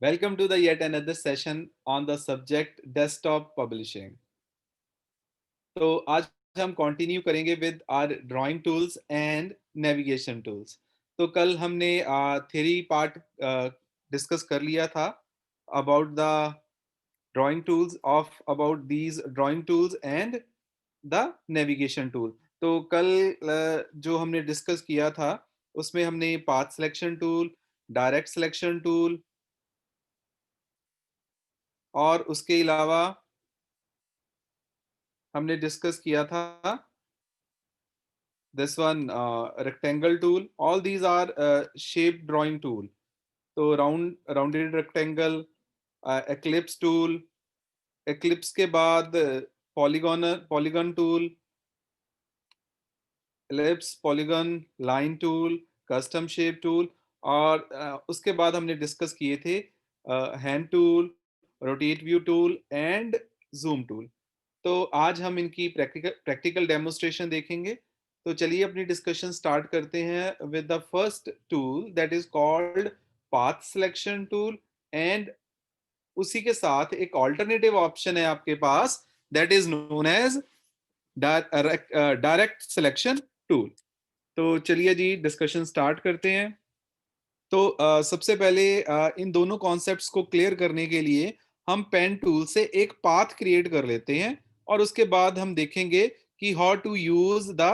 Welcome to the yet another session on the subject desktop publishing. तो आज हम continue करेंगे with our drawing tools and navigation tools. तो कल हमने थ्योरी पार्ट डिस्कस कर लिया था about the drawing tools of about these drawing tools and the navigation tool. तो कल जो हमने डिस्कस किया था उसमें हमने path selection tool, direct selection tool और उसके अलावा हमने डिस्कस किया था this one rectangle tool. All these are shape drawing tool. तो rounded rectangle, eclipse tool, eclipse के बाद polygon tool, ellipse, polygon, line tool, custom shape tool. और उसके बाद हमने डिस्कस किए थे hand tool, rotate view tool and zoom tool. तो आज हम इनकी प्रैक्टिकल डेमोन्स्ट्रेशन देखेंगे. तो चलिए अपनी डिस्कशन स्टार्ट करते हैं with the first tool that is called path selection tool. And उसी के साथ एक ऑल्टरनेटिव ऑप्शन है आपके पास that is known as direct selection tool. तो चलिए जी डिस्कशन स्टार्ट करते हैं. तो सबसे पहले इन दोनों कॉन्सेप्ट्स को क्लियर करने के लिए हम पेन टूल से एक पाथ क्रिएट कर लेते हैं और उसके बाद हम देखेंगे कि how to use the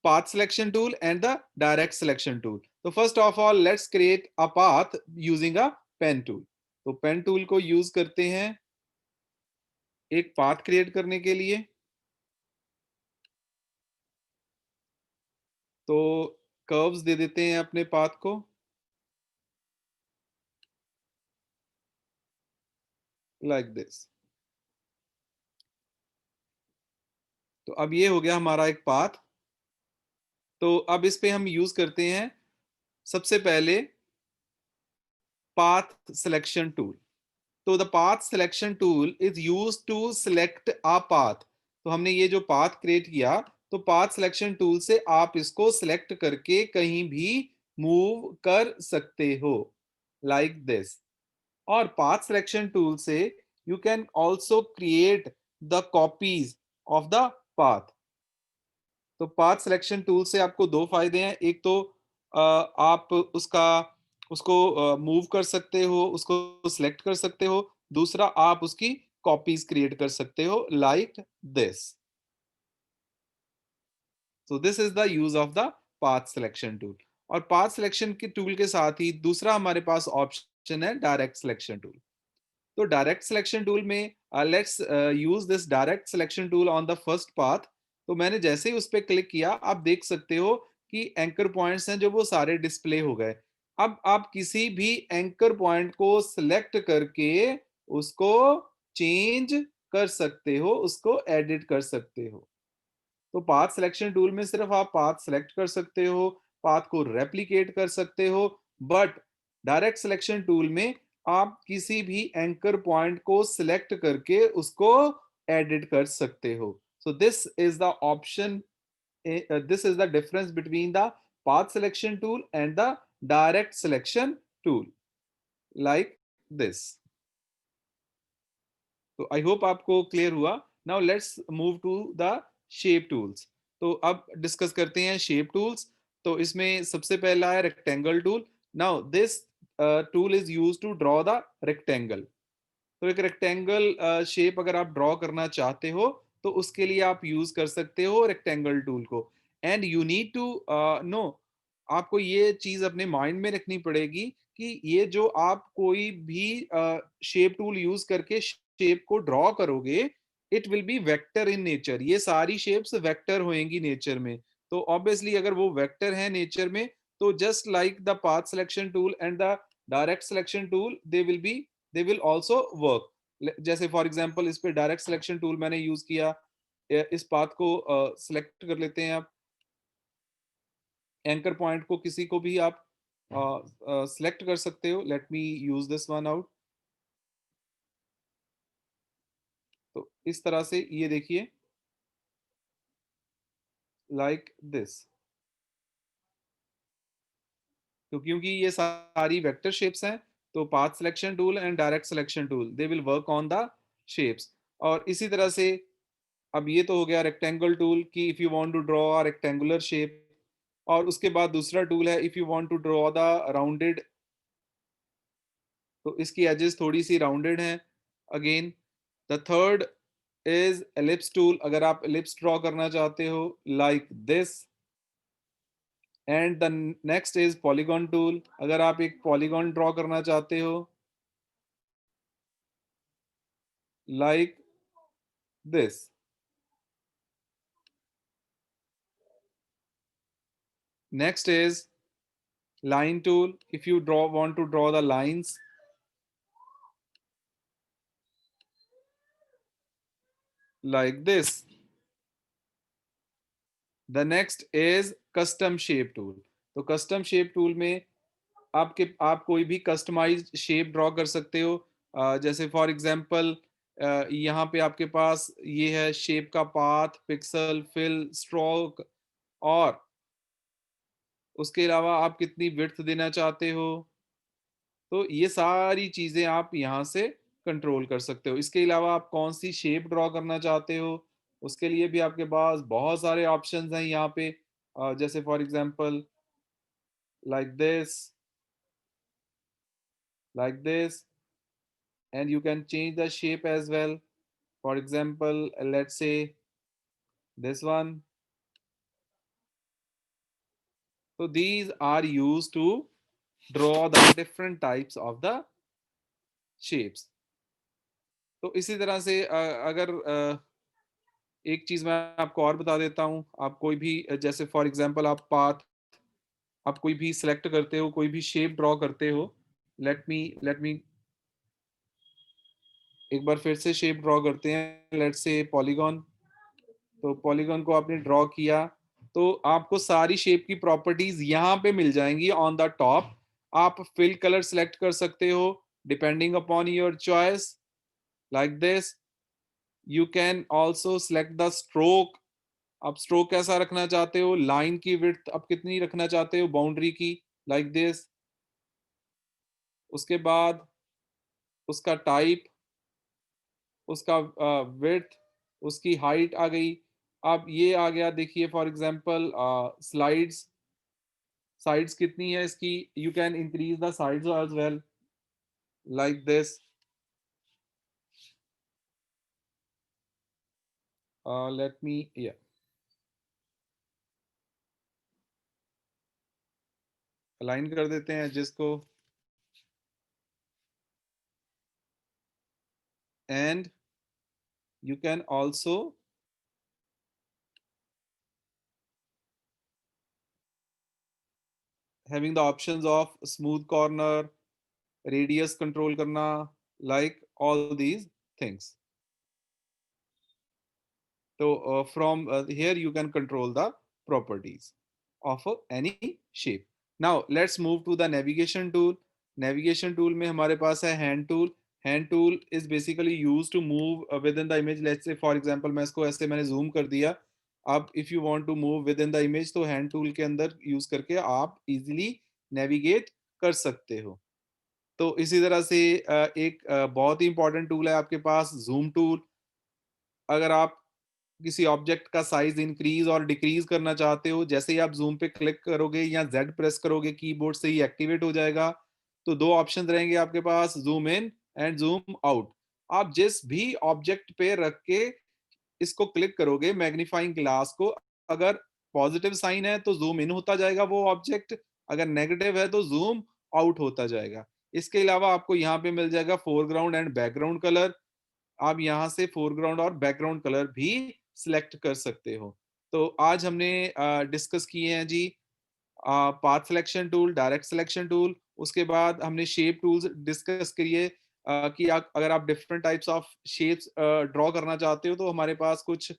path selection tool and the direct selection tool. तो first of all let's create a path using a pen tool. तो पेन टूल को यूज करते हैं एक पाथ क्रिएट करने के लिए. तो कर्व्स दे देते हैं अपने पाथ को लाइक दिस. तो अब ये हो गया हमारा एक पाथ. तो अब इस पे हम यूज करते हैं सबसे पहले path selection tool. तो the path selection tool is used to select a path. तो हमने ये जो path create किया तो path selection tool से आप इसको select करके कहीं भी move कर सकते हो like this. और path selection tool से you can also create the copies of the path. तो पाथ सिलेक्शन टूल से आपको दो फायदे हैं. एक तो आप उसको मूव कर सकते हो, उसको सिलेक्ट कर सकते हो. दूसरा आप उसकी कॉपीज क्रिएट कर सकते हो like this. So this is the use of the path selection tool. और पाथ सिलेक्शन के टूल के साथ ही दूसरा हमारे पास ऑप्शन है डायरेक्ट सिलेक्शन टूल. तो डायरेक्ट सिलेक्शन टूल में let's use this direct selection tool on the first path. तो मैंने जैसे ही उस पर क्लिक किया आप देख सकते हो कि एंकर पॉइंट्स हैं जो वो सारे डिस्प्ले हो गए. अब आप किसी भी एंकर पॉइंट को सिलेक्ट करके उसको चेंज कर सकते हो, उसको एडिट कर सकते हो. तो पाथ सिलेक्शन टूल में सिर्फ आप पाथ सिलेक्ट कर सकते हो, पाथ को रेप्लिकेट कर सकते हो. बट डायरेक्ट सिलेक्शन टूल में आप किसी भी एंकर पॉइंट को सिलेक्ट करके उसको एडिट कर सकते हो. So this is the option, this is the difference between the path selection tool and the direct selection tool like this. तो आई होप आपको क्लियर हुआ. Now let's move to the shape tools. तो अब discuss करते हैं shape tools. तो इसमें सबसे पहला है rectangle tool. Now this tool is use to draw the rectangle. तो एक रेक्टेंगल शेप अगर आप ड्रॉ करना चाहते हो तो उसके लिए आप यूज कर सकते हो रेक्टेंगल टूल को. And you need to know, आपको ये चीज अपने माइंड में रखनी पड़ेगी कि ये जो आप कोई भी शेप टूल यूज करके शेप को ड्रॉ करोगे it will be vector in nature. ये सारी शेप्स वेक्टर होंगी नेचर में. तो ऑब्वियसली अगर वो वेक्टर है नेचर में तो just like the path selection tool and the direct selection tool they will also work. जैसे फॉर एग्जाम्पल इस पे डायरेक्ट सिलेक्शन टूल मैंने यूज किया. इस पाथ को सिलेक्ट कर लेते हैं आप. एंकर पॉइंट को किसी को भी आप सिलेक्ट कर सकते हो. Let me use this one out. तो इस तरह से ये देखिए लाइक दिस. तो क्योंकि ये सारी वेक्टर शेप्स हैं तो path selection tool and direct selection tool they will work on the shapes. और इसी तरह से अब ये तो हो गया रेक्टेंगल टूल कि if you want to draw a rectangular shape. और उसके बाद दूसरा टूल है if you want to draw the rounded, तो इसकी एजेस थोड़ी सी राउंडेड हैं again. The third is ellipse tool, अगर आप एलिप्स ड्रॉ करना चाहते हो like this. And the next is polygon tool, अगर आप एक पॉलीगॉन ड्रॉ करना चाहते हो like this. Next is line tool, if you want to draw the lines like this. The next is custom shape tool। तो custom shape tool में आप कोई भी कस्टमाइज्ड शेप ड्रॉ कर सकते हो। जैसे फॉर एग्जांपल यहाँ पे आपके पास ये है शेप का पाथ, पिक्सल, फिल, स्ट्रोक, और उसके अलावा आप कितनी विड्थ देना चाहते हो। तो ये सारी चीज़ें आप यहाँ से कंट्रोल कर सकते हो। इसके अलावा आप कौन सी शेप ड्रॉ करना चाहते हो, उसके लिए भी आपके पास बहुत सारे ऑप्शंस हैं यहाँ पे। जैसे for example like this, like this, and you can change the shape as well. For example let's say this one. So these are used to draw the different types of the shapes। तो इसी तरह से अगर एक चीज मैं आपको और बता देता हूँ। आप कोई भी जैसे फॉर एग्जांपल आप कोई भी सिलेक्ट करते हो, कोई भी शेप ड्रॉ करते हो। लेट मी एक बार फिर से शेप ड्रॉ करते हैं, लेट्स से पॉलीगॉन। तो पॉलीगॉन को आपने ड्रॉ किया, तो आपको सारी शेप की प्रॉपर्टीज यहाँ पे मिल जाएंगी ऑन द टॉप। आप फिल कलर सेलेक्ट कर सकते हो depending upon your choice like this. You can also select the stroke. आप स्ट्रोक कैसा रखना चाहते हो, लाइन की विड्थ आप कितनी रखना चाहते हो बाउंड्री की, लाइक दिस। उसके बाद उसका टाइप, उसका विड्थ, उसकी हाइट आ गई। अब ये आ गया देखिए फॉर एग्जांपल स्लाइड्स, साइड्स कितनी है इसकी, you can increase the sides as well like this. Let me या अलाइन कर देते हैं जिसको। And you can also having the options of smooth corner, radius control करना, like all these things. So from here you can control the properties of any shape. Now let's move to the navigation tool। Navigation tool में हमारे पास है hand tool। Hand tool is basically used to move within the image। Let's say for example मैं इसको ऐसे मैंने zoom कर दिया। अब if you want to move within the image तो hand tool के अंदर use करके आप easily navigate कर सकते हो। तो इसी तरह से एक बहुत ही इंपॉर्टेंट टूल है आपके पास zoom tool। अगर आप किसी ऑब्जेक्ट का साइज इंक्रीज और डिक्रीज करना चाहते हो, जैसे ही आप जूम पे क्लिक करोगे या जेड प्रेस करोगे कीबोर्ड से ही एक्टिवेट हो जाएगा। तो दो ऑप्शन रहेंगे आपके पास, zoom in and zoom out. आप जिस भी ऑब्जेक्ट पे रख के इसको क्लिक करोगे मैग्नीफाइंग ग्लास को, अगर पॉजिटिव साइन है तो जूम इन होता जाएगा वो ऑब्जेक्ट, अगर नेगेटिव है तो जूम आउट होता जाएगा। इसके अलावा आपको यहाँ पे मिल जाएगा फोरग्राउंड एंड बैकग्राउंड कलर। आप यहाँ से फोरग्राउंड और बैकग्राउंड कलर भी सिलेक्ट कर सकते हो। तो आज हमने डिस्कस किए हैं जी path selection tool, direct selection tool. उसके बाद हमने शेप टूल्स डिस्कस करिए कि अगर आप different types of shapes draw करना चाहते हो तो हमारे पास कुछ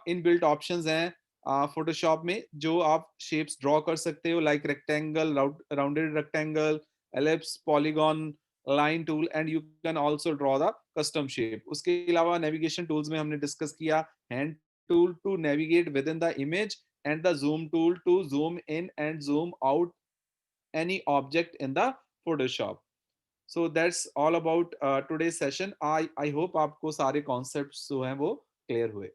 इनबिल्ट ऑप्शंस हैं फोटोशॉप में जो आप शेप्स ड्रॉ कर सकते हो like rectangle, rounded rectangle, ellipse, polygon, line tool, and you can also draw the custom shape. उसके अलावा नेविगेशन टूल्स में हमने डिस्कस किया hand tool to navigate within the image and the zoom tool to zoom in and zoom out any object in the Photoshop। So that's all about today session. I hope आपको सारे concepts जो हैं वो clear हुए।